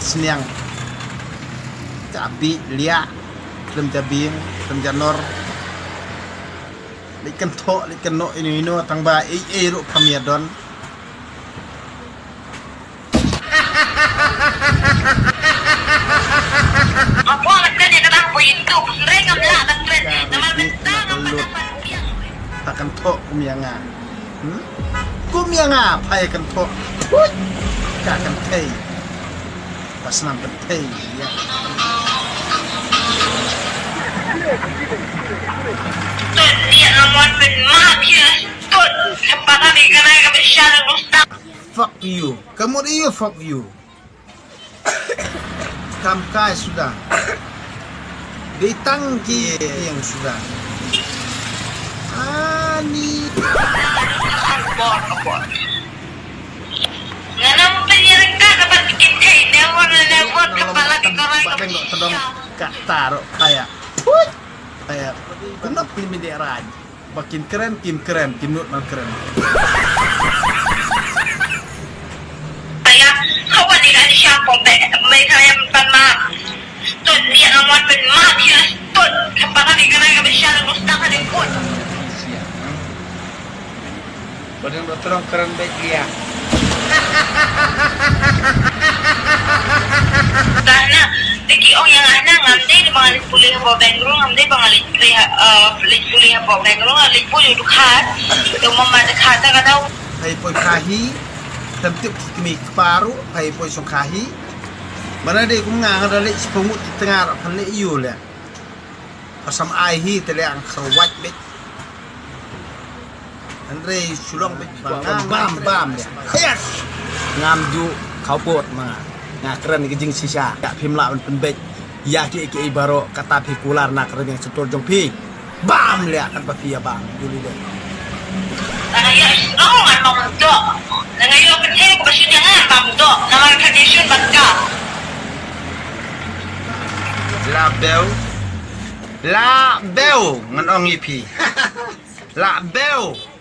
seniang cabi liak lem jabing lem janor likan tok likan no ini tang ba ru kamiadon apa kan dia kata apa itu mereka belak dan tren nama bentang apa takkan tok kumianga kumianga pai kan tok ka kan tei pas nam kan tei ya tuh dia nomor bermaaf ya tuh sepatah di kana kami syarat mustaq fuck you kamu dia fuck you kamkai sudah ditangki yang sudah ani apa ngana mo penyerka dapat bikin teh lewat kepala di korai kami nggak terdong kak taruh kayak kenapa ini dia raj makin keren kim nut mal keren kayak kawan ni kan siapa mereka yang bermaaf tuh dia nomor bermaaf ya tuh sepatah di kana kami syarat mustaq ada pun Badang dokter keren baik dia. Karena teki orang yang ana ngamde di bangalit pulih apa Bengrong ngamde bangalit pulih apa Bengrong alit pulih dukhat tu mama dekat kata Hai poi kahi tentu kimi paru hai poi song kahi. Mana dia kumngang ada lek sepumut di tengah kan lek yu le. Pasam ai hi tele ang khawat bet. Andre sulong bet bam ya. Yes. Ngam ju khau pot ma. Nga keren ke jing sisa. Ya pimla pen bet. Ya ki ibaro kata pikular nak keren yang setor jong pi. Bam le kan pa pia bam dulu deh. ya orang mau tu dengan yo penting ko basi jangan bam tu nama condition bangka La bel ngan ong ipi. La bel